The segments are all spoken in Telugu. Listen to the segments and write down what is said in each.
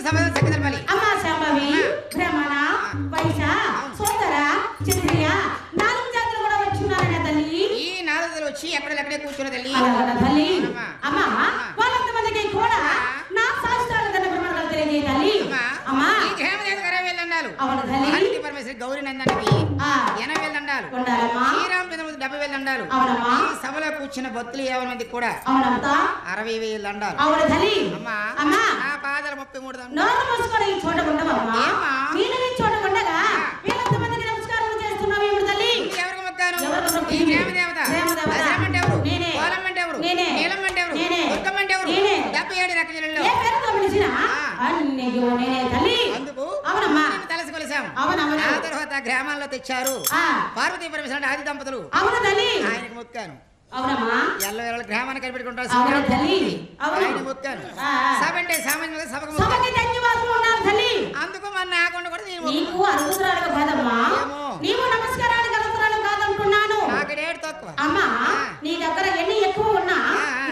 సమాధానం చక్కదలపాలి. అమ్మ శాంభవి, బ్రహ్మణ, వైశ, సోదర, చంద్రియ 4 జాతులు కూడా వచ్చున్నారనే తల్లి. ఈ 4 జాతులు వచ్చి ఎక్కడెక్కడే కూర్చున్న తల్లి. అలాగ తల్లి. అమ్మ వాళ్ళంతమందికి కూడా నా శాస్త్రాల దండ ప్రమాణాలు తెలియజేయ తల్లి. అమ్మ ఈ హేమదేవ గారే వెళ్ళండాలు. అవును తల్లి. ఆదిత్య పరమేశ్వరి గౌరీ నందనకి 80 దండాలు. ఉండాలమ్మా. శ్రీరామచంద్రమూర్తి 70 దండాలు. అవునమ్మా. ఈ సభలో కూర్చున్న భక్తులు 50 మంది కూడా అవునమ్మా. 60,000 దండాలు. అవును తల్లి. అమ్మా అమ్మా నా పాదాలు 33 దండాలు. నోరు మూసుకొని ఈ చోట ఉండవమ్మా. నేను ఈ చోట ఉండగా వీళ్ళంతమందికి నమస్కారం చేస్తున్నావు ఏమిటి తల్లి? ఎవరికి మొక్కాను? ఎవరికి ఈ హేమదేవత. అసలమంటే ఎవరు? నేనే. కోలమంటే ఎవరు? నేనే. నీలమంటే ఎవరు? నేనే. దుర్గమంటే ఎవరు? నేనే. 77 రకజనుల్లో ఏ పేరుతో పిలిచినా అన్నయ్యో నేనే తల్లి. అందుకు అవునమ్మా. నిన్ను తలసి కొలిసాం. అవునమ్మా. ఆ తర్వాత గ్రామాల్లో తెచ్చారు పార్వతీ పరమేశ్వరుడు ఆది దంపతులు. అవును తల్లి. ఆయనకు మొక్కాను. అవునమ్మా. ఎల్లవేళ గ్రామాన్ని కనిపెట్టుకుంటారు. అవును తల్లి. ఆయన మొక్కాను. సభ అంటే సామాన్యంగా సభకు మొక్కాను. సభకి ధన్యవాదాలు ఉండాలి తల్లి. అందుకు మన నాకుండా కూడా నేను నీకు అరుదురాలు కాదమ్మా. నీవు నమస్కారానికి అరుదురాలు కాదంటున్నాను. నాకు రేటు తక్కువ. అమ్మా నీ దగ్గర ఎన్ని ఎక్కువ ఉన్నా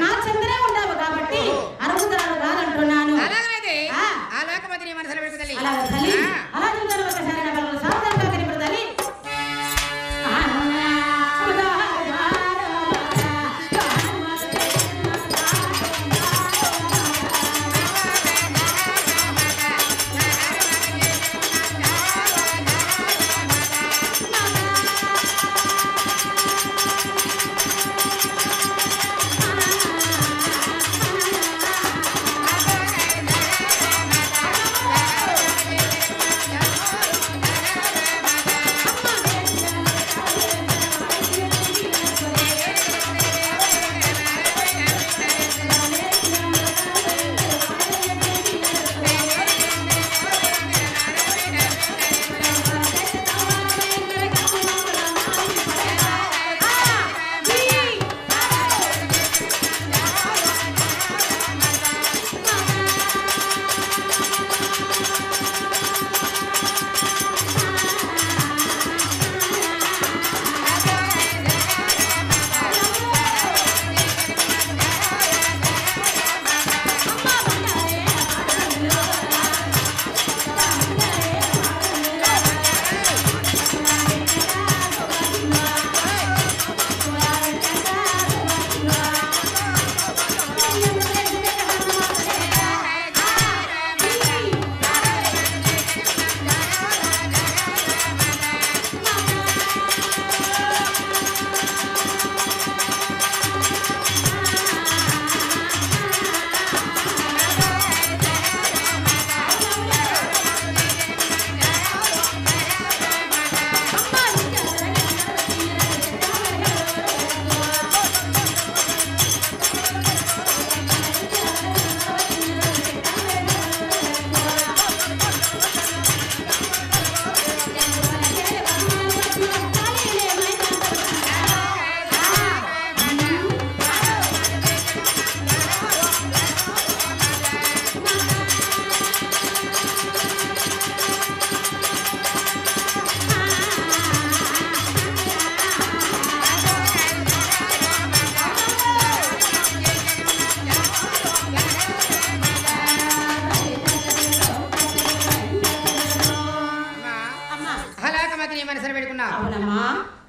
నా చంద్రే ఉండవు కాబట్టి అరుదురాలు కాదంటున్నాను. అలాగైతే ఆ లోకమతి నీ మనసులో పెట్టుకు తల్లి. అలాగే తల్లి. అలా చూద్దాం ఒకసారి నా పిల్లలు సాధారణంగా కనిపెడు తల్లి.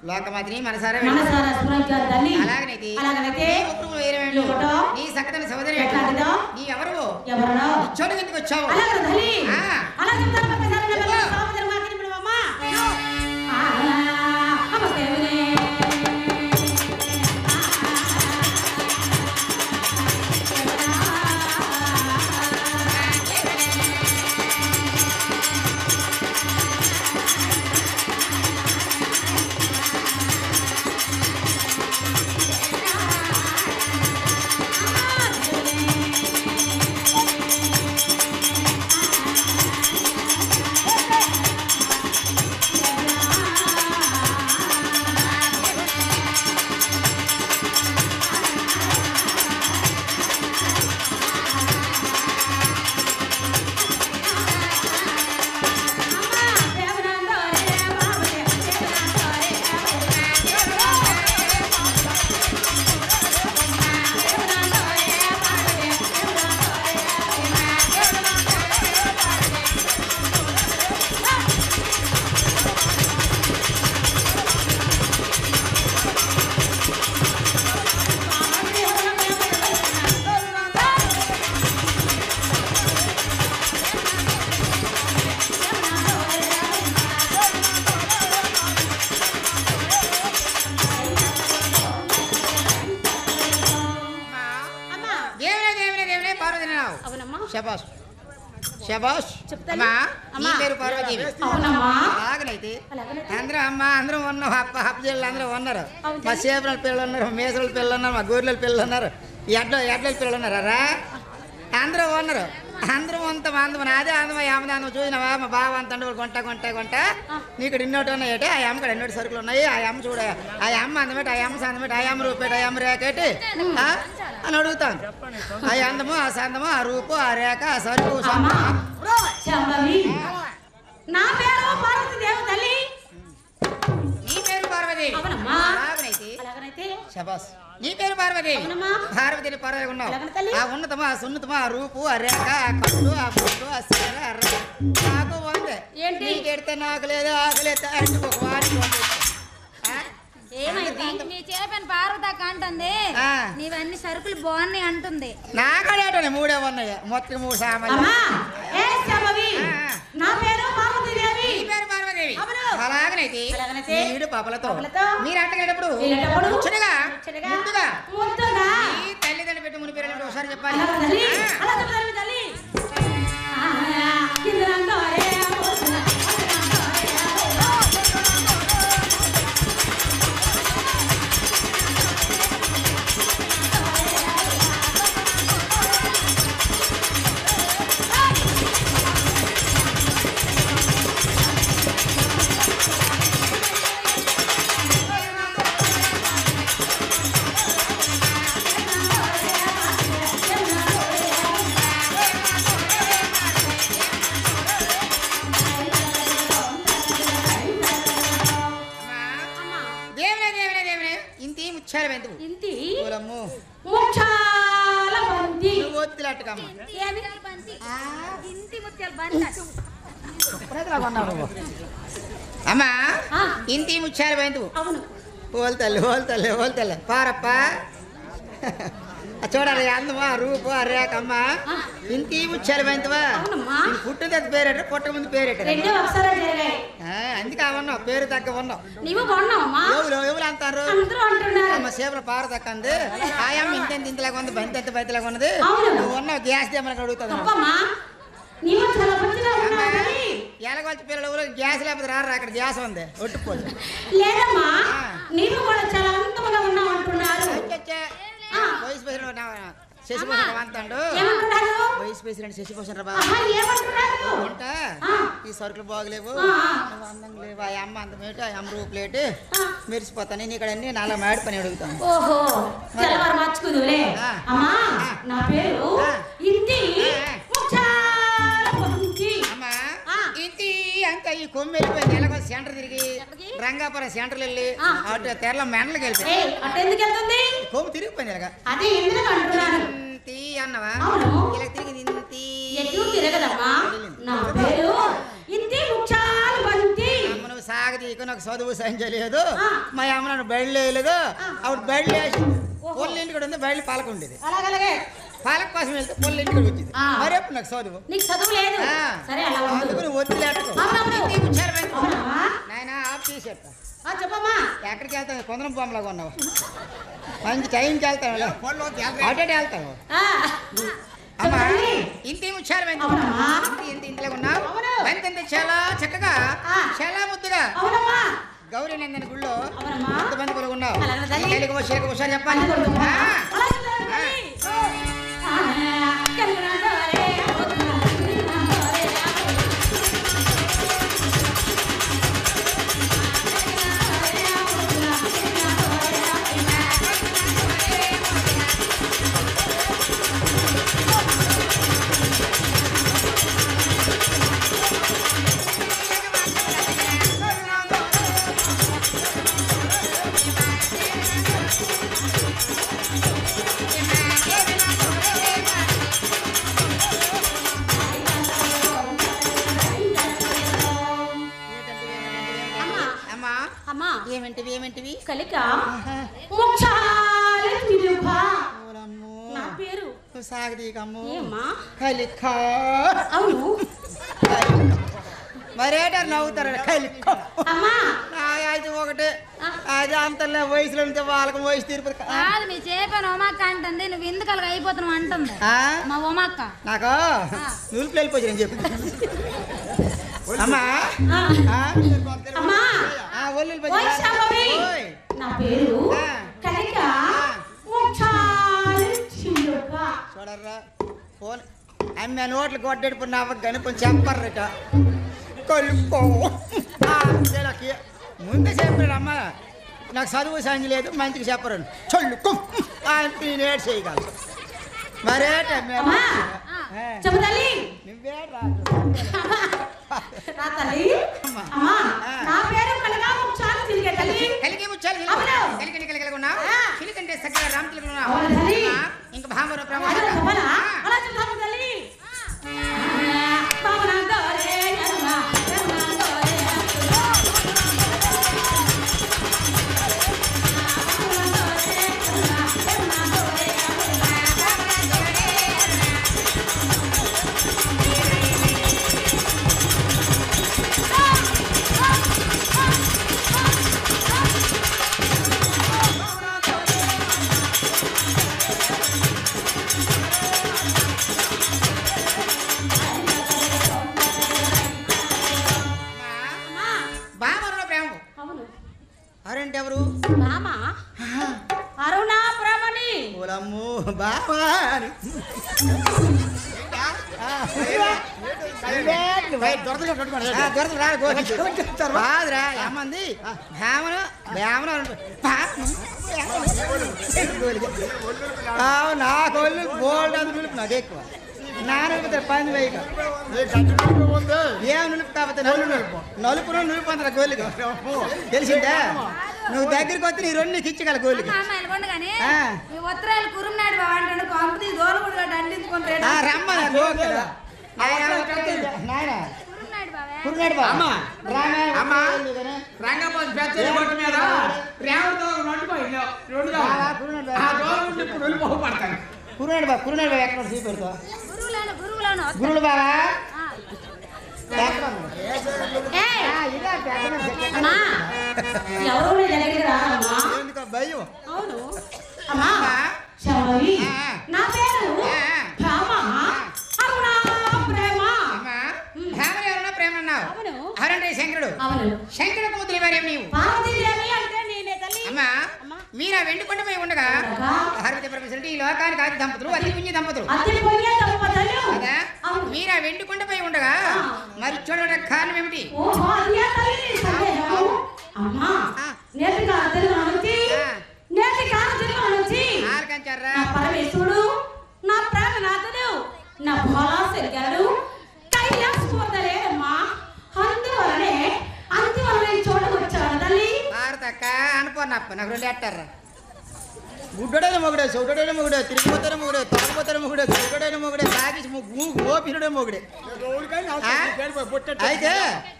లోకమతిని మనసారా తల్లి. అలాగనైతే అలాగనైతే నీ సకతని సోదరి నీ ఎవరు చోటు కిందకి వచ్చావు. అలా చెప్తాను. శబాష్ శబాష్ చెప్తాను. అమ్మా నీ పేరు పార్వతీదేవి. అవునమ్మా. అలాగనైతే అందరూ ఉన్నాం అప్ప జిల్లా అందరూ ఉన్నారు. మా సేపల పిల్లలు ఉన్నారు, మేసల పిల్లలు ఉన్నారు, మా గొర్రెల పిల్లలు ఉన్నారు, ఎడ్ల పిల్లలు ఉన్నారా అందరూ ఉన్నారు. అందరూ అంత అందం అదే అందమా ఏమదాందం చూసినావా మా బావ అంత కొంట నీకు ఇన్నోటి ఉన్నాయట ఆ అమ్మ కూడా ఎన్నోటి సరుకులు ఉన్నాయి ఆ అమ్మ చూడ ఆ అమ్మ అందమేట ఆ అమ్మ సందమేట ఆ అమ్మ రూపేట ఆ అమ్మ రేకేటి అని అడుగుతాను. ఆ అందము ఆ సందము ఆ రూపు ఆ రేఖ ఆ సరుకు నా పేరు పార్వతీదేవి తల్లి. నీ పేరు పార్వతి. శబాస్ నీ పేరు పార్వతి. పార్వతిని పర్వాలేదు ఉన్నావు. ఆ ఉన్నతమా ఆ సున్నతమా ఆ రూపు ఆ రేఖ ఆ కట్టు ఆ బొట్టు ఆ సీర నాకు ఉంది. నీకెడితే నాకు లేదు ఆకలేదు ఒక వారికి నీ చేపని పార్వతక్క అంటుంది నీవన్నీ సరుకులు బాగున్నాయి అంటుంది. నాకడేటండి మూడే ఉన్నాయి మొత్తం 3 సామాన్లు. నా పేరు పార్వతీదేవి. పార్వతీదేవి. అలాగనైతే వీడు పాపలతో మీరు అట్టగేటప్పుడు ముందుగా ఈ తల్లిదండ్రులు పెట్టి ముని పేరు ఒకసారి చెప్పాలి. అమ్మా ఇంటి ముచ్చారు బయట హోల్తల్లి పారప్ప చూడాలి అందమా రూపు ఆ రేఖ అమ్మ ఇంటి ముచ్చారు బయటవా పుట్టిన పేరేట పుట్ట ముందు పేరేట అందుకే ఉన్నావు పేరు తగ్గ ఉన్నావు. ఎవరు అంటారు అమ్మ సేపల పార తక్కంది ఆయమ్మ ఇంత ఇంతలాగా ఉంది బంతి ఎంత బయటలాగా ఉన్నది నువ్వు ఉన్నావు గ్యాస్ దేమని అడుగుతుంది. ఎలాగొచ్చి పిల్లలు గ్యాస్ లేకపోతే రారా అక్కడ గ్యాస్ ఉంది ఒట్టుకోదు లేదమ్మా నీవు కూడా చాలా అంతముగా ఉన్నావు అంటున్నారు. వయసు పేరు శశిభూషణ అంటాడు వయసు పేసిరండి శశిభూషణ బాగుంటా ఈ సరుకులు బాగలేవు నువ్వు అందంగా లేవు ఆ అమ్మ అందమేటు ఆ అమ్మ రూపులేటు మెరిసిపోతాను నేను ఇక్కడ అన్ని నాలా మాడి పని అడుగుతాను. ఇంటి అంతా ఈ కొమ్మి వెళ్ళిపోయింది ఎలాగో సెంటర్ తిరిగి రంగాపురం సెంటర్లు వెళ్ళి అటు తెరల మెండలకి వెళ్ళిపోయింది కొమ్ము తిరిగిపోయింది ఇలాగా ఇంటి అన్నవా ఇలా తిరిగి నువ్వు సాగదీకు నాకు చదువు సంచలేదు మా అమ్మ నన్ను బయలు వేయలేదు అప్పుడు బయలు వేసి పొల్లి ఇంటి కూడా ఉంది బయలు పాలక ఉండేది పాలక కోసం వెళ్తే పొల్లి ఇంటి కూడా వచ్చింది మరి ఎప్పుడు నాకు చదువు అందుకు వదిలేటకు నాయన ఆఫ్ తీసేస్తా ఎక్కడికి వెళ్తావు కొందరం బొమ్మలాగా ఉన్నావు మంచి టైంకి వెళ్తావు అటే వెళ్తావు. అమ్మా ఇంటి ముచ్చారు ఇంటిలో ఉన్నావు బంతి చాలా చక్కగా చాలా ముద్దుగా గౌరీ నందన గుళ్ళో ఎంతమంది కూడా ఉన్నావు ఒకసారి చెప్పాలి. ఏమిటివి కలిక నా పేరు సాగదీకమ్ము ఏమ్మా కలిక అవును మరేటారు నవ్వుతారు కలిక అమ్మా ఇది ఒక ఒకటి అది అంతలే వయసులో ఉంటే వాళ్ళకి వయసు తీర్పు కాదు మీ చేపని ఉమాక్క అంటుంది నువ్వు ఎందుకు అలాగ అయిపోతున్నావు అంటుంది మా ఉమాక్క నాకు నువ్వు వెళ్ళిపోయి నేను చెప్పు అమ్మా అమ్మా ఒళ్ళు నా పేరు కనిక చూడర్రా ఫోన్ అమ్మ నోట్లు కొట్టేటప్పుడు నవ్వకు కానీ కొంచెం చెప్పర్రట కొలుక్కో ముందే చెప్పాడు అమ్మ నాకు చదువు సంగి లేదు మంచిగా చెప్పరు చల్లుకో నేను ఏడు చేయగలను మరేట నువ్వే కలిగి ముచ్చాలి కలిగి ఉన్నావు చిలికంటే సగ్గర రామ్ తిలక ఉన్నావు ఇంకా భామర ప్రమాణ ఎవరు అరుణా బ్రహ్మణి బాధరా ఏమంది నా కోళ్ళు గోల్డ్ అది నిలుపున్నది ఎక్కువ నానెలుపుతారు పని వేయక ఏం నిలుపు కాకపోతే నలుపు నిలుపు అంటారు గోలికి తెలిసిందా నువ్వు దగ్గరికి వస్తే నీ రెండు నీకు ఇచ్చగల గోలికి కురునాడు ఎక్కడ చూపెడతావు గురువులు బావా భయం ప్రేమ అన్నావు ఎవరంటే శంకరుడు శంకరుడు కూతురి వారేం నీవు అమ్మా మీరా వెండుకుంటపై ఉండగా పార్వతి పరమేశ్వరుడు ఈ లోకానికి ఆది దంపతులు అతి పుణ్య దంపతులు కదా మీరా వెండుకుంటపై ఉండగా మరి చూడడానికి కారణం ఏమిటి పరమేశ్వరుడు నా ప్రాణనాథుడు నా భోళాశంకరుడు కైలాసపోతలేదమ్మా అందువలనే చోటకు వచ్చాను తల్లి భారతక్క అనుకోనప్ప నాకు రెండు ఎట్టారా గుడ్డడైన మొగుడే చౌటడైన మొగుడే తిరిగిపోతానే మొగుడే తొలగిపోతానే మొగుడే చౌటడైన మొగుడే తాగి గోపినుడే మొగుడే అయితే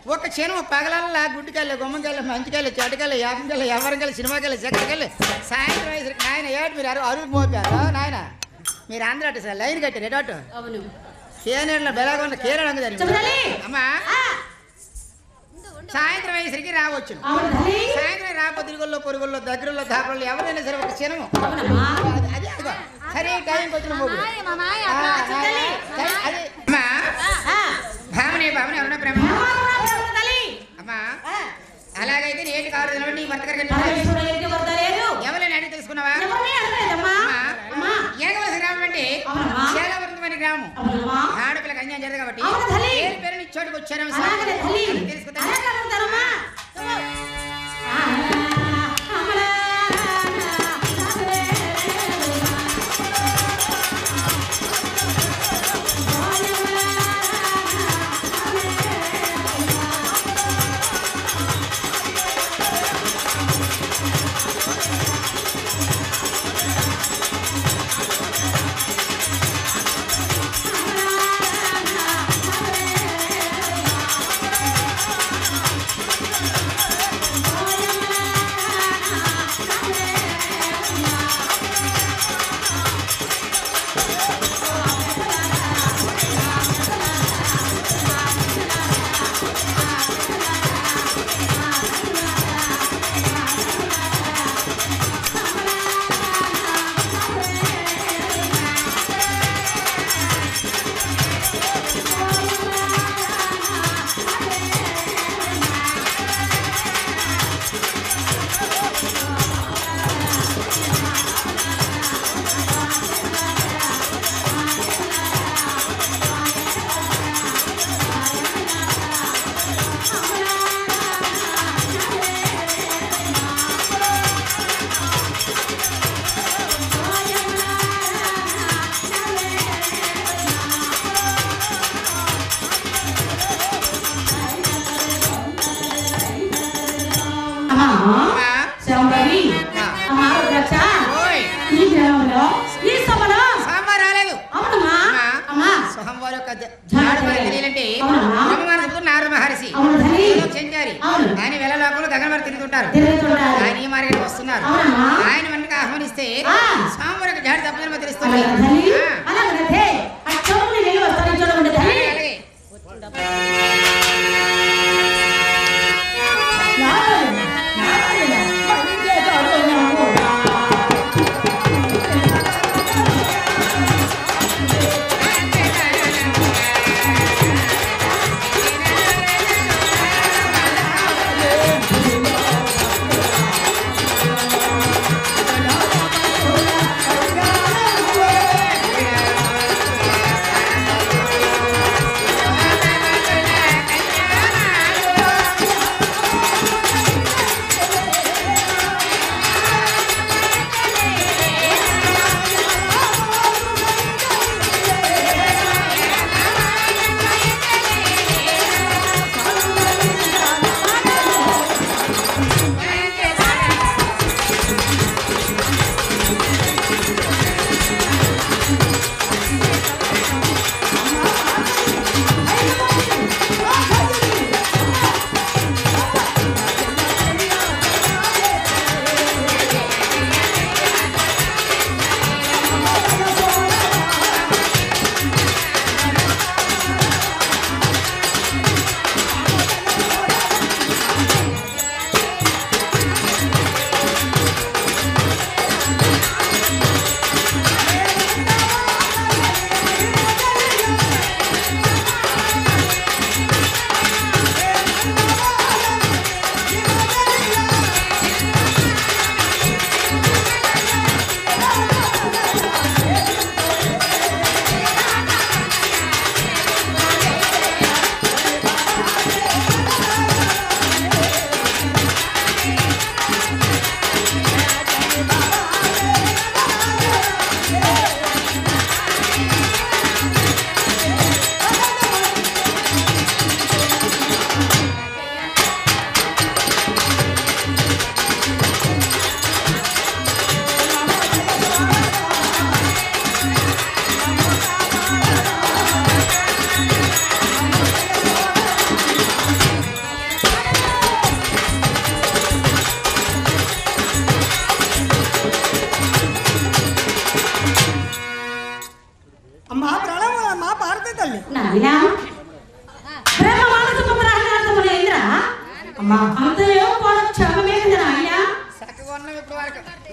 ఒక క్షణం పగలల్లా గుడ్డికెళ్ళి గుమ్మంకెళ్ళి మంచికెళ్ళి చెట్టుకెళ్ళి యాపంకెళ్ళి ఎవరికెళ్ళి సినిమాకెళ్ళి చక్కకెళ్ళి సాయంత్రం వేసరికి నాయన ఏడు మీరు అరువు మోపారు నాయన మీరు అందరూ అటు సార్ లైన్ కట్టారు ఎటు అవును కేనేళ్ళ బెలగొండ కేరళ అమ్మా సాయంత్రం అయ్యేసరికి రావచ్చు సాయంత్రం రాపో తిరుగుల్లో పొరుగుల్లో దగ్గరలో దాపల్లో ఎవరైనా సరే ఒక క్షణము అదే సరే టైంకి వచ్చిన మొగుడు అదే భావనే భావన ఎవరన్నా ప్రేమ అమ్మా అలాగైతే ఏంటి కావాలి నీ భర్త ఎవరైనా అడిగి తెలుసుకున్నావా ఏకవలస గ్రామం అంటే శేలవర్తమైన గ్రామం ఆడపిల్లకి అన్యాయం జరగదు కాబట్టి పేరు చోటుకు వచ్చారు తెలుసుకుంటా శాంభవి రుద్రాక్ష ఈ గ్రామంలో ఈ సభలో సాంబార్ రాలేదు. అవునమ్మా అమ్మా స్వామివారి యొక్క తెలియాలంటే నారద మహర్షి చెంచారి ఆయన వెళ్ళలోపల గగనవారు తిరుగుతుంటారు. ఆయన ఈ మార్గంలో వస్తున్నారు. ఆయన మనకి ఆహ్వానిస్తే స్వామివారి యొక్క జాడి తప్పని తెలుస్తుంది.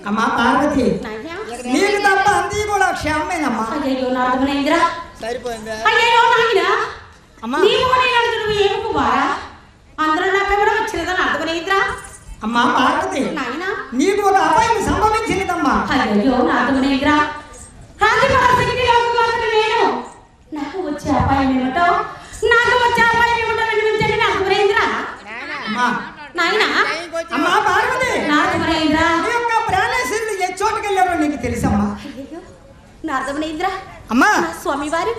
అమ్మా పార్వతి నీకు తప్ప అంది కూడా క్షేమమేనమ్మా. అయ్యో నారదమునేంద్ర సరిపోయిందా? అయ్యో నాయనా అమ్మా నీవు నేను నువ్వు ఏమి కుమారా అందరూ నాకు ఎవరో వచ్చినదా నారదమునేంద్ర. అమ్మా పార్వతి నాయనా నీకు ఒక అపాయం సంభవించినదమ్మా. అయ్యో నారదమునేంద్ర రాజపరాశక్తిలోకి మాత్రం నేను నాకు వచ్చే అపాయం ఏమిటో వినిపించండి నారదమునేంద్ర. అమ్మా నాయనా అమ్మా పార్వతి నారదమునేంద్ర నీ యొక్క ప్రాణేశ్వరుడు ఏ చోటుకి వెళ్ళారో నీకు తెలుసమ్మా. నారదమునేంద్ర అమ్మా స్వామి వారు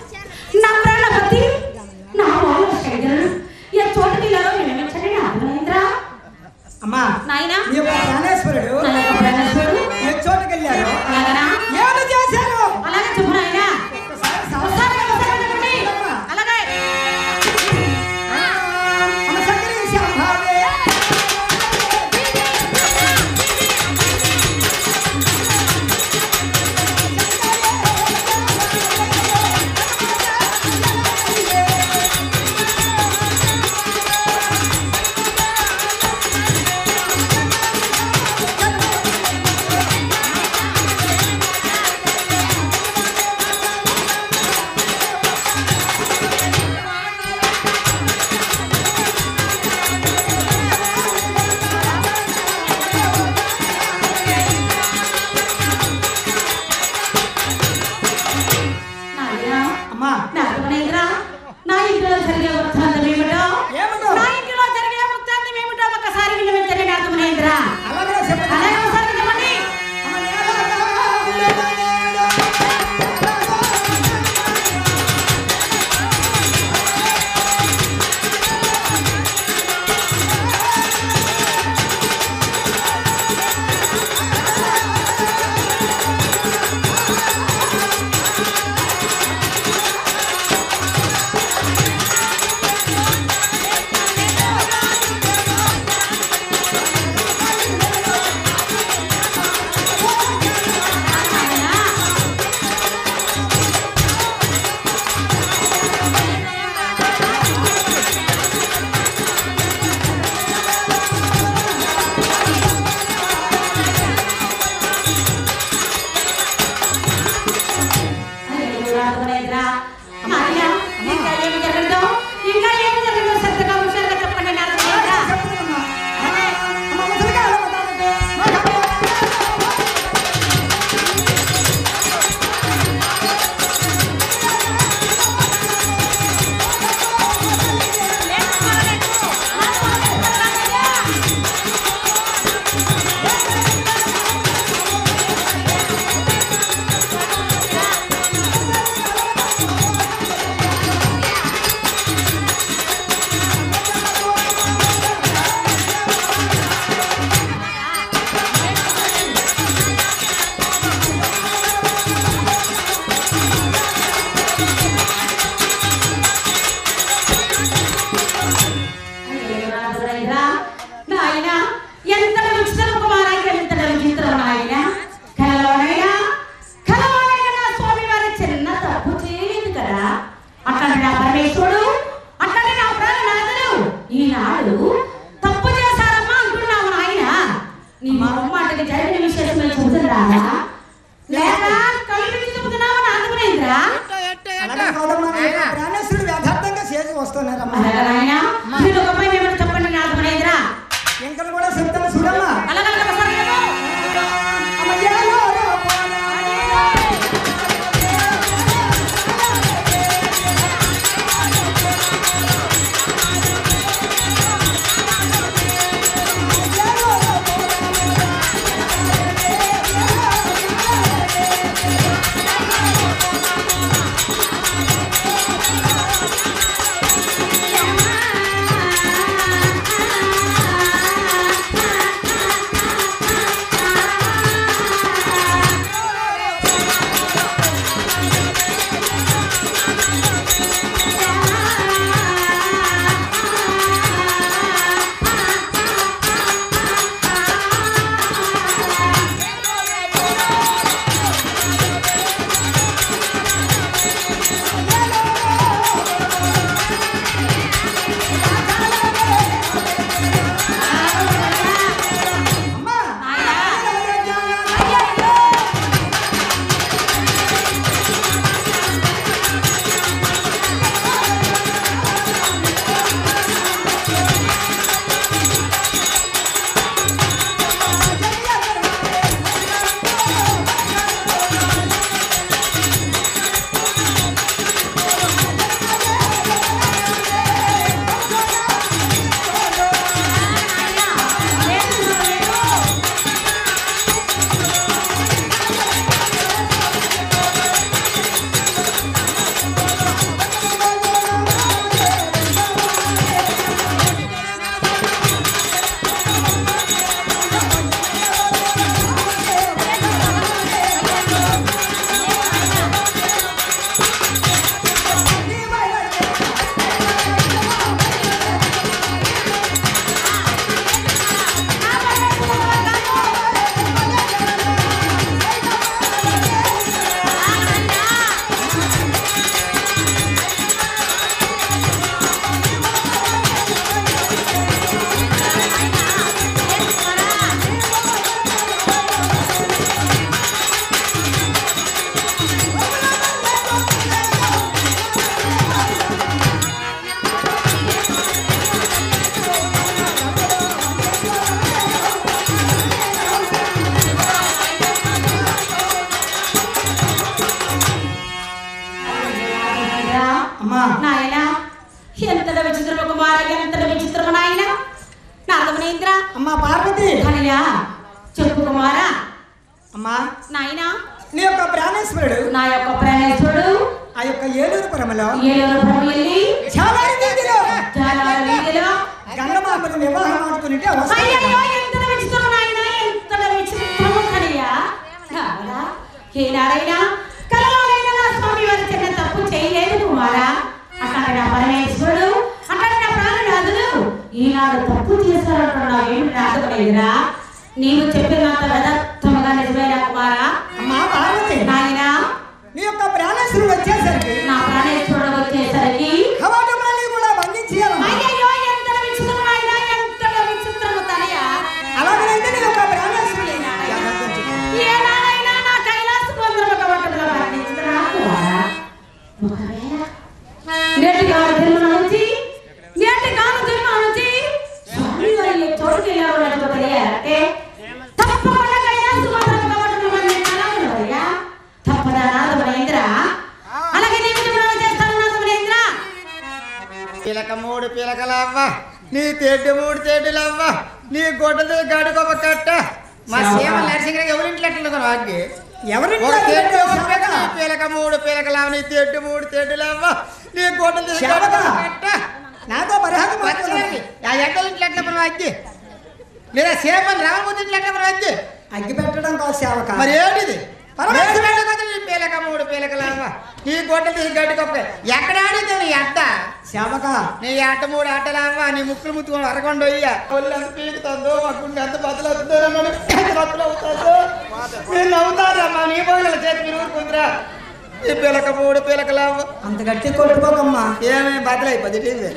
నా ప్రాణపతి నా శైలరు ఏ చోటుకి వెళ్ళారో వినిపించండి నారదమునేంద్ర. అమ్మా నాయనా నీ యొక్క ప్రాణేశ్వరుడు ఏ చోటుకి వెళ్ళారో అలాగనా ఏమి చేశారు అలాగే చెప్పు నాయనా. అలాగే మహేంద్ర అమ్మా పార్వతి కనయ్య చెప్పు కుమారా అమ్మా నాయనా నీ యొక్క ప్రాణేశ్వరుడు నా యొక్క ప్రాణేశ్వరుడు ఆ యొక్క ఏలూరుపురంలో వెళ్ళి చాలా వీధిలో వీధిలో గంగమాంబను వివాహం ఆడుతుంటే అయ్యయ్యో ఎంత విచిత్రం నాయనా ఎంత విచిత్రం కనయ్య కావరా ఏనాడైనా కలలోనైనా నా స్వామి వారి చిన్న తప్పు చేయలేదు కుమారా అక్కడ నా పరమేశ్వరుడు అక్కడ నా ప్రాణనాథుడు ఈనాడు తప్పు చేశారంటున్నావు ఏమి రాకపోయిరా నీవు చెప్పినంత యథార్థముగా నిజమేనా కుమారా అమ్మా పార్వతి నాయనా నీ యొక్క ప్రాణేశ్వరుడు వచ్చేసరికి నా ప్రాణేశ్వరుడు వచ్చేసరికి కవాటములని కూడా బంధించేయాలమ్మా. అయ్యయ్యో ఎంత విచిత్రం నాయనా ఎంత విచిత్రము తనయ అలాగైతే నీ యొక్క ప్రాణేశ్వరుడు ఏనాడైనా నా కైలాస పొందరము కవాటముగా బంధించురా కుమారా ఒకవేళ నేటి కాల జన్మ నుంచి స్వామి వారి చోటుకి వెళ్ళారు తెలియాలంటే తప్పకుండా కైలాస పొందరము కవాటముగా బంధించాలా తప్పదా నాథ మహేంద్ర అలాగే నీవు చేస్తాను నాథ మహేంద్ర పిలక 3 పిలకలవ్వ నీ తెడ్డు 3 తెడ్డులవ్వ నీ గొడ్డది గడుకొక కట్ట మా సీమ నరసింహరావు ఎవరింట్లో ఎట్లా వాకి ఎవరింట్లో ఒక తెడ్డు ఎట్లా ఒక పిలక, నీ పిలక 3 పిలకలవ్వ నీ తెడ్డు 3 తెడ్డులవ్వ నీ గొడ్డది గడుకొక కట్ట నాతో పరిహారం వచ్చేయండి ఆ ఎక్కల ఇంట్లో ఎట్లా పని వాకి లేదా సేపని రామమూర్తి ఇంట్లో ఎట్లా పని వాకి అగ్గి పెట్టడం కాదు సేవక మరి ఏంటిది నీ పిలక 3 పిలకలవ్వ నీ గొడ్డది గడుకొక ఎక్కడ ఆడితే నీ అట్ట సేవక నీ ఆట 3 ఆటలవ్వ నీ ముక్కులు ముత్తుకొని అరగొండ అయ్యా ఒళ్ళు ఎంత పీకుతుందో మా గుండె ఎంత బదులవుతుందో బదులవుతుందో మీరు నవ్వుతారమ్మా నీ బదుల చేతి మీరు ఊరుకుందిరా ఈ పిలక 3 పిలకలవ్వ అంత గట్టి కొట్టుకోకమ్మా. ఏమేమి బదులైపోతుంది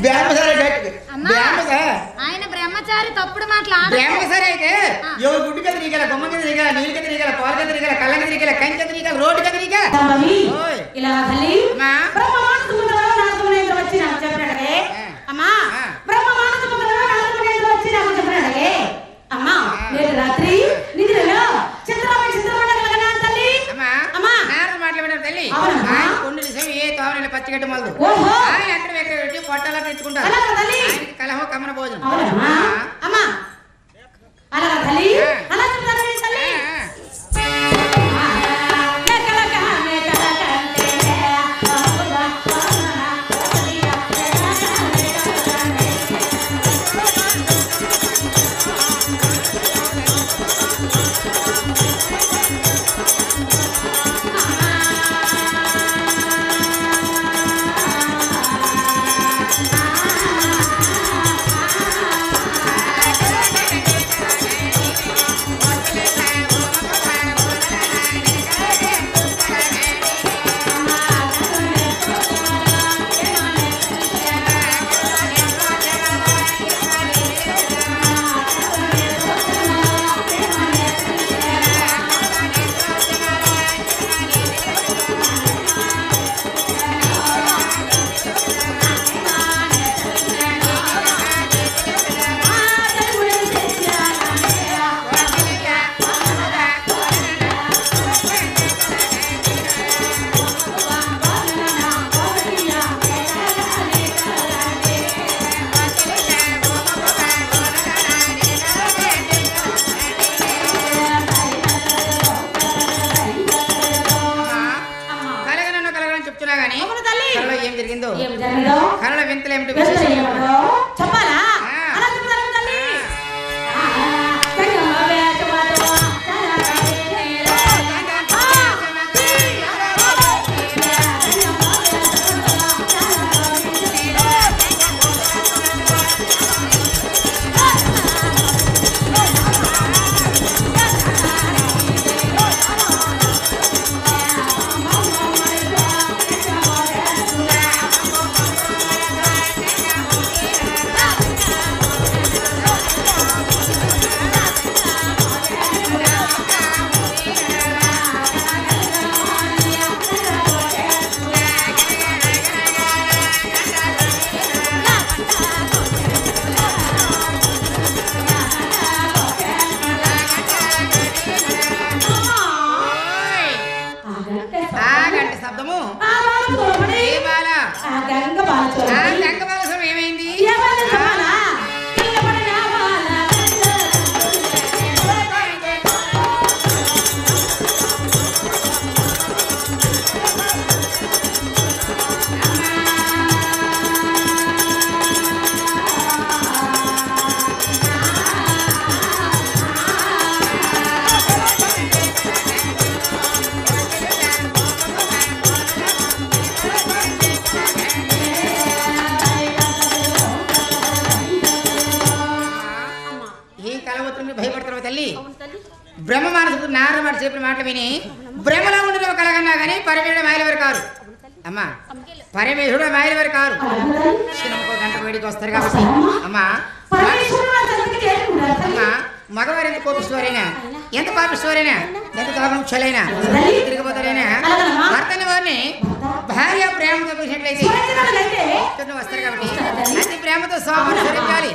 బ్యామ సరే గట్టి అమ్మా. బ్యామగా ఆయన బ్రహ్మచారి తప్పుడు మాట్లాడు బ్యామ సరే అయితే ఎవరు గుడ్డు కది నీగల బొమ్మ కది నీగల నీళ్ళు కది నీగల పాలు కది నీగల కళ్ళ కది నీగల కంచె కది నీగల రోడ్డు కది నీగల తమ్మవి ఓయ్. ఇలా తల్లి అమ్మా. బ్రహ్మమానసముద్రంలో నారదమునేంద్ర వచ్చి నాకు చెప్పినాడే అమ్మా బ్రహ్మమానసముద్రంలో నారదమునేంద్ర వచ్చి నాకు చెప్పినాడే అమ్మా నేడు రాత్రి నిద్రలో చిత్రమండలం తల్లి అమ్మా అమ్మా. నారద మాట్లాడినారు తల్లి అవునమ్మా. ఆయన కొండ నిజం ఏ తోవనని పచ్చిగడ్డ మొదలు ఓహో. ఆయన ఎక్కడ ఎక్కడ పెట్టి పొట్టాల తెచ్చుకుంటారు అలాగా తల్లి. ఆయనకి కలహం కమ్మన భోజనం అవునమ్మా అమ్మా అలా తల్లి అలా చెప్తాను తల్లి ఏం జరిగిందో ఏం జరిగిందో కరణ వింతలు ఏమిటి వింతలు ఏమిటో చెప్పాలా అలా చెప్తాను తల్లి బ్రహ్మ మనసు నారద మాట చెప్పిన మాటలు విని బ్రహ్మలో ఉండిన కలగన్నా కానీ పరమేశ్వరుడు మాయలవారు కారు. అమ్మా పరమేశ్వరుడు మాయలవారు కారు. ఒక గంట వేడికి వస్తారు కాబట్టి అమ్మా అమ్మా మగవారు ఎంత కోపిస్తవారైనా ఎంత పాపిస్తవారైనా ఎంత కాపంక్షలైనా తిరిగిపోతారైనా భర్తని వారిని భార్య ప్రేమతో చూసినట్లయితే వస్తారు కాబట్టి అతి ప్రేమతో స్వామిని స్మరించాలి.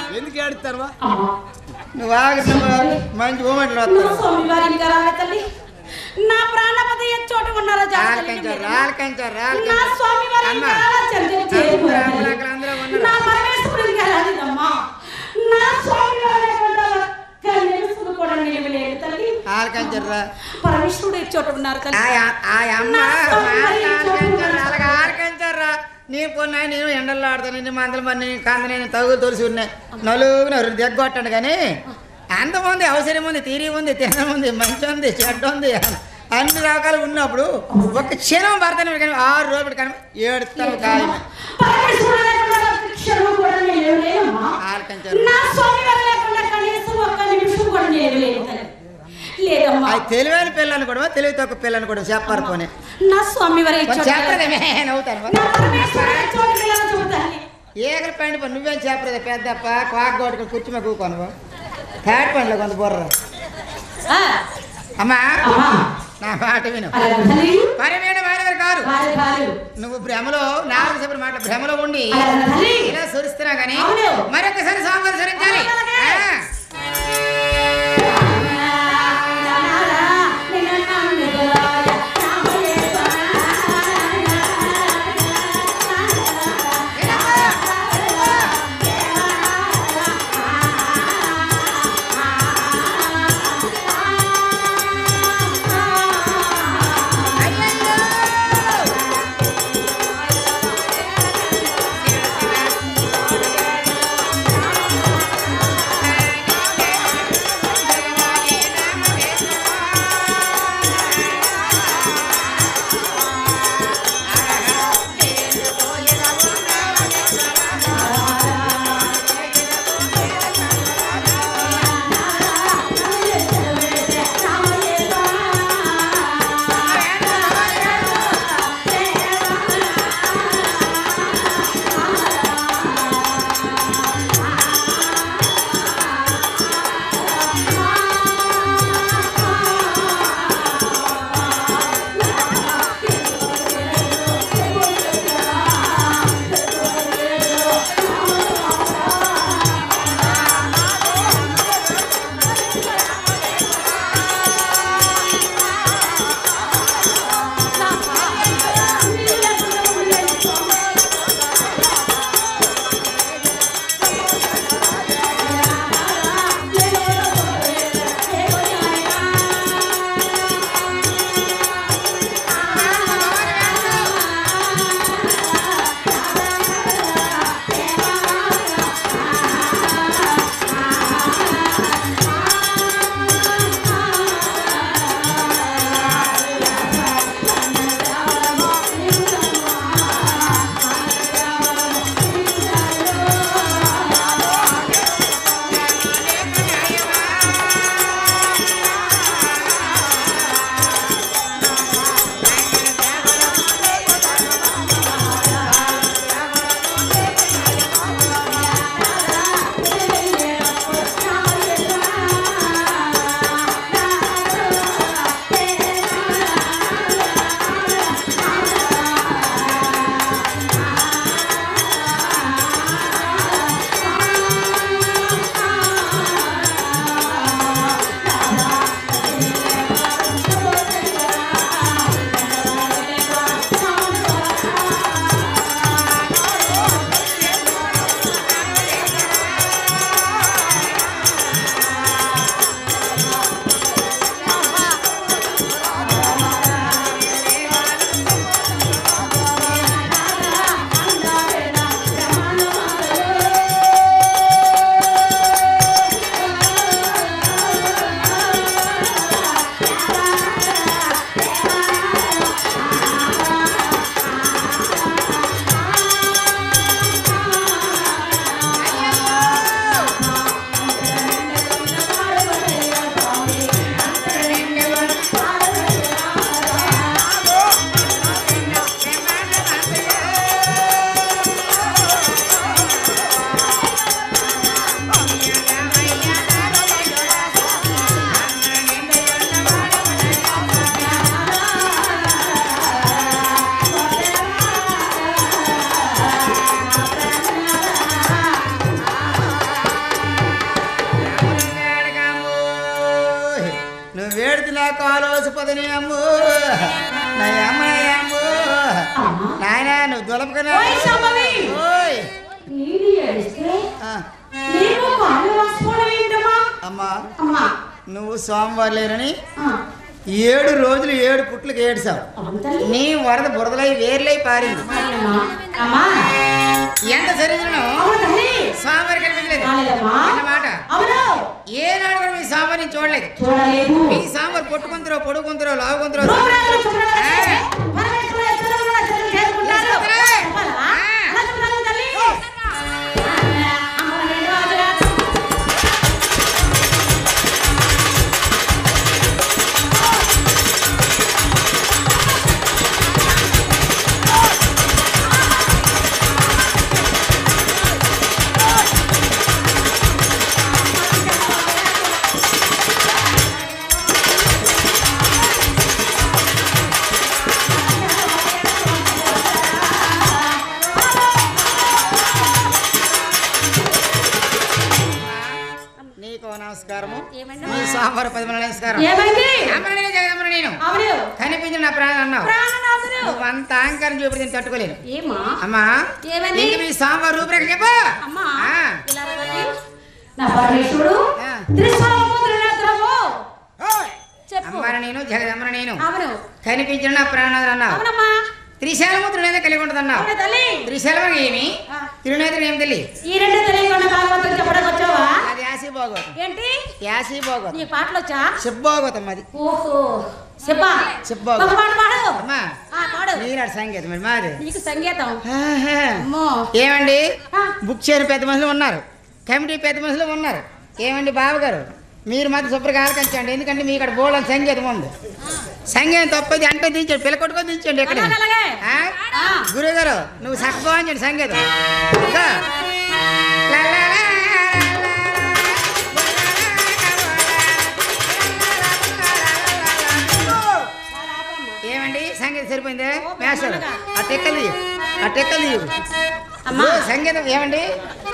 ఎందుకు ఏడుస్తారు నువ్వు మంచి ఊమంటారు నా ప్రాణపతి చోట ఉన్నారా పరమేశ్వరుడు చోట ఉన్నారు నీ పొన్నా నేను ఎండల్లో ఆడతాను నీ మందల మరి కాంత నేను తగు తొలిసి ఉన్నాయి నలుగురు దగ్గొట్టాను కానీ అంతమంది అవసరం ఉంది తీరి ఉంది తినడం ఉంది మంచి ఉంది చెడ్డ ఉంది అన్ని రకాలు ఉన్నప్పుడు ఒక క్షణం పడతాను కానీ 6 రోజులు కానీ ఏడుస్తాను ఖాయమే తెలివైన పిల్లని కూడా తెలివి తక్కువ పిల్లని కూడా చెప్పారు పోనీ నా స్వామి ఏగల పండి పని నువ్వేం చెప్పలేదు పెద్దప్ప కాకు కొట్టుకుని కూర్చుమే కూకోను థర్డ్ పండ్లో కొంత బొర్ర అమ్మా నా మాట విను పరమేణ మానవారు కారు నువ్వు భ్రమలో 4 చెప్పిన మాట భ్రమలో ఉండి ఇలా సురిస్తున్నా కానీ మరొకసారి స్వామివారు సరించాలి పాలోసిపోతుంది అమ్ము నయమ్మయ్యమ్ము నాయన నువ్వు దులపకనా అమ్మా నువ్వు సోమవారం లేరని 7 రోజులు 7 పుట్లకి ఏడ్చావు నీ వరద బురదలై వేర్లై పారింది ఎంత శరీరం స్వామివారి కనిపించలేదు అన్నమాట ఏనాడు కూడా మీ స్వామివారిని చూడలేదు మీ స్వామివారు పొట్టుకుందరో పొడుకుందరో లావుకుందరో కనిపించిన నా ప్రాణం అన్నావు నువ్వు అంత అహంకారం చూపి నేను తట్టుకోలేను అమ్మా ఇంక మీ స్వామివారి రూపురేఖ చెప్పు అమ్మని నేను జగదమ్మని నేను కనిపించిన నా ప్రాణాలు అన్నావు త్రిశైలముద్రుడు కలిగి ఉంటుంది అన్నావు త్రిశైలం ఏమి తిరునేత్రం ఏమి తల్లి ఈ రెండు తెలియకుండా భాగవతం చెప్పడానికి వచ్చావా అది యాసి భాగవతం ఏంటి యాసి భాగవతం నీ పాటలు వచ్చా శివభాగవతం అది ఓహో శివ శివభాగవతం పాడు అమ్మా పాడు నీనాడు సంగీతం మరి మాది నీకు సంగీతం ఏమండి బుక్ చేయని పెద్ద మనుషులు ఉన్నారు కమిటీ పెద్ద మనుషులు ఉన్నారు ఏమండి బాబుగారు మీరు మాత్రం శుభ్రంగా ఆలకించండి ఎందుకంటే మీ ఇక్కడ బోల్డ్ సంగీతం ఉంది సంగీతం తప్పది అంటే దించండి పిల్ల కొట్టుకొని దించండి ఇక్కడ గురువు గారు నువ్వు చక్కబోంచండి సంగీతం ఏమండి సంగీతం సరిపోయిందే మేస్టర్ ఆ టెక్కలు సంగీతం ఏమండి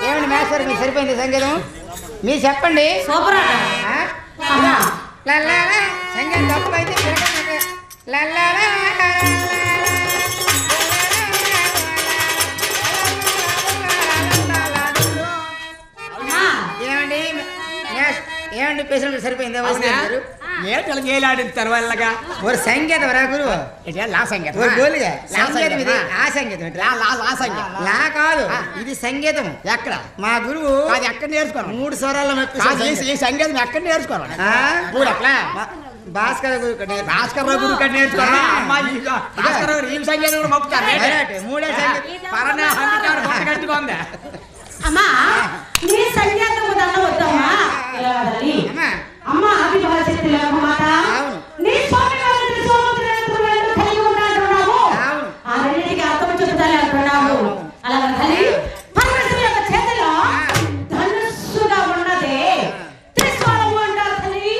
ఏమండి మేస్టర్ మీకు సరిపోయింది సంగీతం మీరు చెప్పండి సంగీతం తప్పు అయితే ఏమండి ఏమండి పేషెంట్ సరిపోయిందా ఏటలు గేలాడిన తర్వాతగా ఒక సంగీతం రా గురువు లా సంగీతం గోలిగా సంగీతం ఇది ఆ సంగీతం లా కాదు ఇది సంగీతం ఎక్కడ మా గురువు అది ఎక్కడ నేర్చుకోవాలి 3 స్వరాల్లో ఈ సంగీతం ఎక్కడ నేర్చుకోవాలి భాస్కర గురు గురు కట్టి నేర్చుకోవాలి సంగీతం కూడా మొక్కుతారు 3 సంగీతం కట్టుకోండి అమ్మా నీ సంగీతం వద్దమ్మా అమ్మ ఆదివాసి మాట నీ స్వామి వారిని సోమద్రేంద్రుడు కలిగి ఉన్నాడు ఆ రెండింటికి అర్థం చెబుతానే అంటున్నావు అలాగే తల్లి పరమేశ్వరుని యొక్క చేతిలో ధనుస్సుగా ఉన్నదే త్రిశూలము అంటారు తల్లి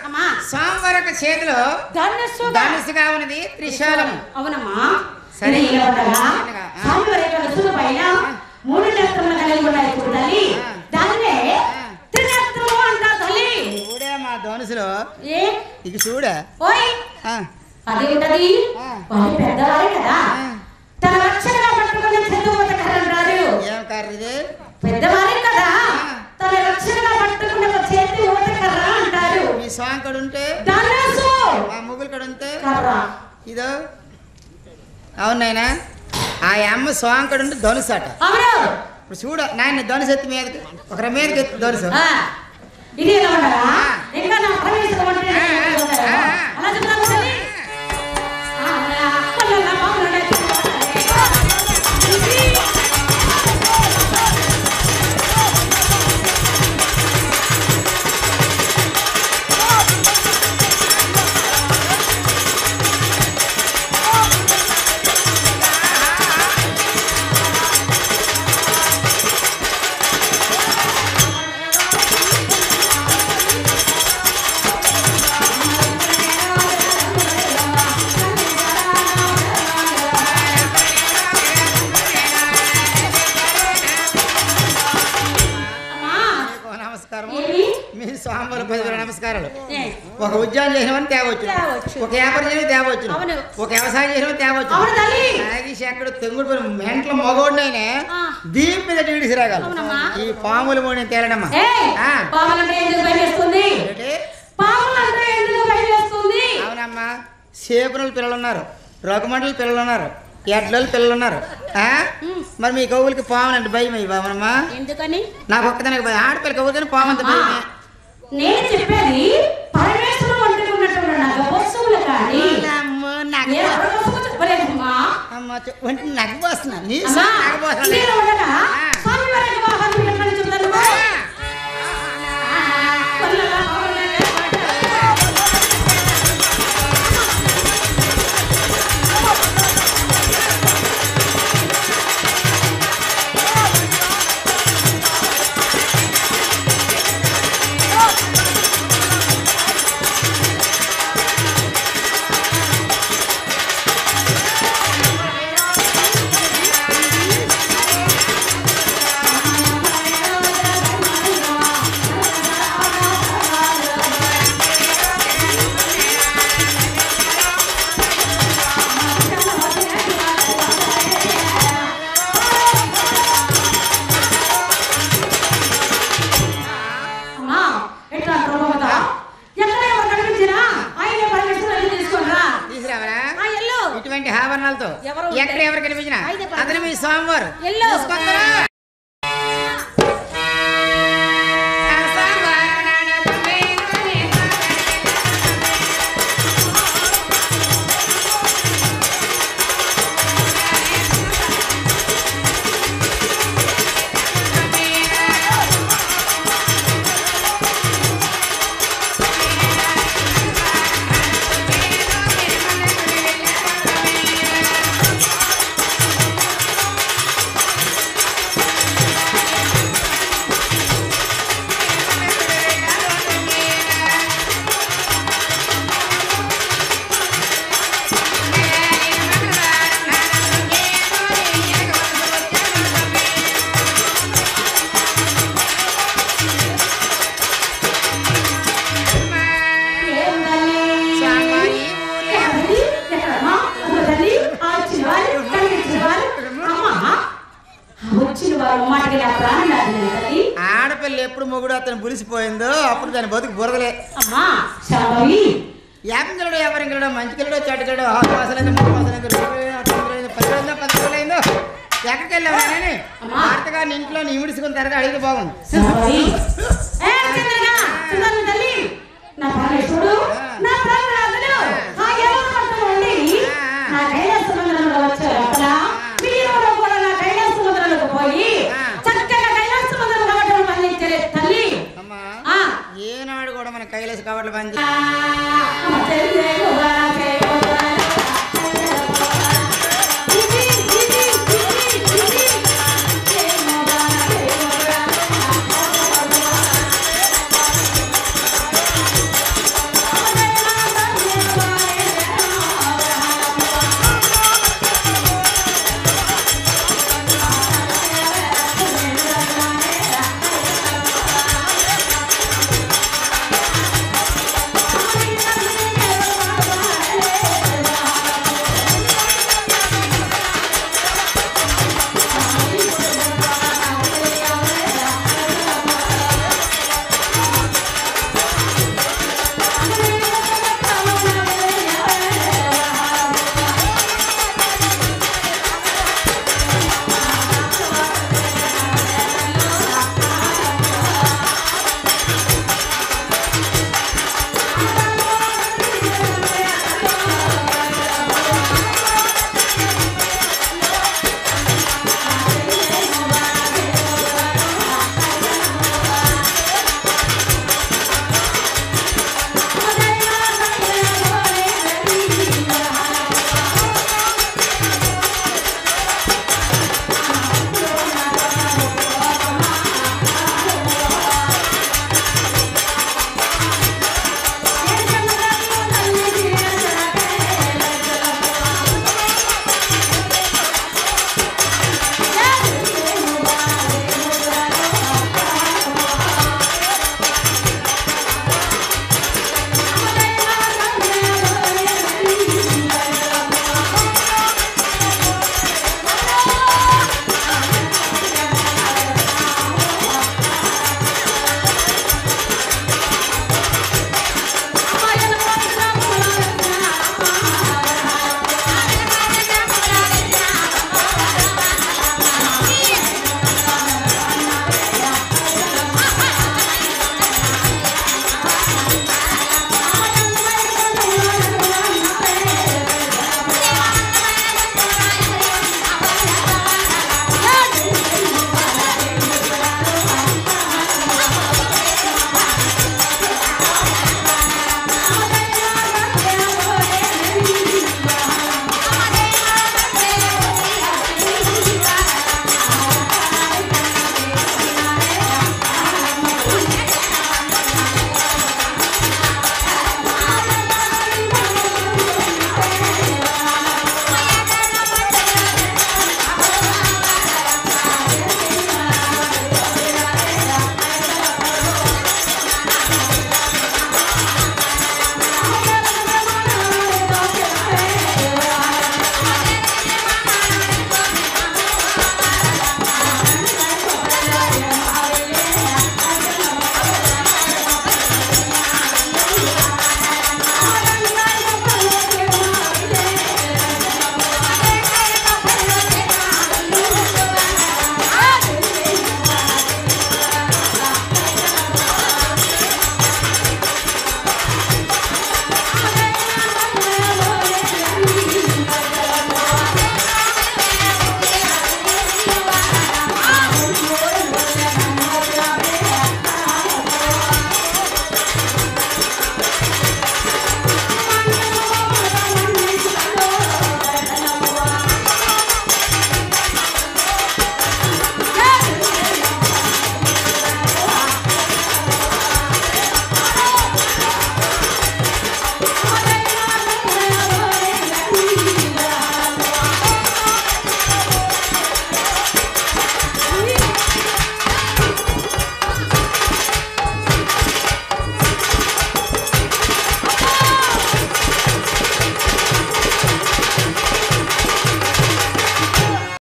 అమ్మా స్వామివారి యొక్క చేతిలో ధనుస్సుగా ఉన్నది త్రిశూలం అవునమ్మా సరే స్వామివారి యొక్క ధనుస్సు పైన 3 నేత్రములు కలిగి ఉన్నాయి తల్లి దాన్నే త్రినేత్రము అంటారు తల్లి మా ధనుసులో ఇక చూడ అది ఉంటది వాళ్ళు పెద్దవారే కదా తన రక్షణగా పట్టుకుని చదువుత కర్రంటారు ఏం కర్ర ఇది పెద్దవారే కదా తన రక్షణగా పట్టుకుని ఒక చేతి ఊత కర్ర అంటారు మీ స్వామి కడ ఉంటే ధనుసు మా ముగ్గురు కడ ఉంటే కర్ర ఇదో అవునాయనా ఆ అమ్మ స్వామి కడ ఉంటే ధనుసు అట అవును ఇప్పుడు చూడ నాయన ధనుసు ఎత్తి మీదకి ఒకరి మీదకి ఎత్తి ధనుసు ఇది ఎలా ఉండరా ఇంకా నా పరమేశ్వరుడు అంటే అలా చెప్తాను తల్లి మీ స్వాములు 10,000 నమస్కారాలు. ఒక ఉద్యోగం చేసినవని తేవచ్చు, ఒక వ్యాపారం చేయడం తేవచ్చు, ఒక వ్యవసాయం చేయడం తేవచ్చు. నాగేష్ ఎక్కడ తెంగుడు పని మెంట్ల మగోడినైనా దీని మీద టీడీసీ రాగాలి. ఈ పాములు మూడు తేలడమ్మా. అవునమ్మా, సేపుల పిల్లలు ఉన్నారు, రఘుమండల పిల్లలు ఉన్నారు, ఎడ్ల పిల్లలు ఉన్నారు. మరి మీ కవులకి పాము అంటే భయం అయ్యమ్మా? ఎందుకని? నాకు ఒక్కదానికి భయం. ఆడపిల్ల కవులు పాము అంత భయమే. నేను చెప్పేది పరమేశ్వరం వంటి ఉన్నటువంటి నగ్గు పోస్తున్నా ఆభరణాలతో ఎక్కడ ఎవరు కనిపించినా అందరూ మీ స్వామివారు. ఆడపిల్ల ఎప్పుడు మొగుడు అతను పులిసిపోయిందో అప్పుడు దాని బతుకు బురదలే. యాపించడు ఎవరింకలడో మంచికెళ్ళడో చెడ్డకెళ్ళడో 6 మాసాలైందో 3 మాసాలైందో 10 రోజులైందో ఎక్కడికి వెళ్ళామని వార్తగా ఇంట్లో నిమిడుచుకున్న తర్వాత అడిగితే బాగుంది. ఏనాడు కూడా మన కైలాస కవర్లు బంద్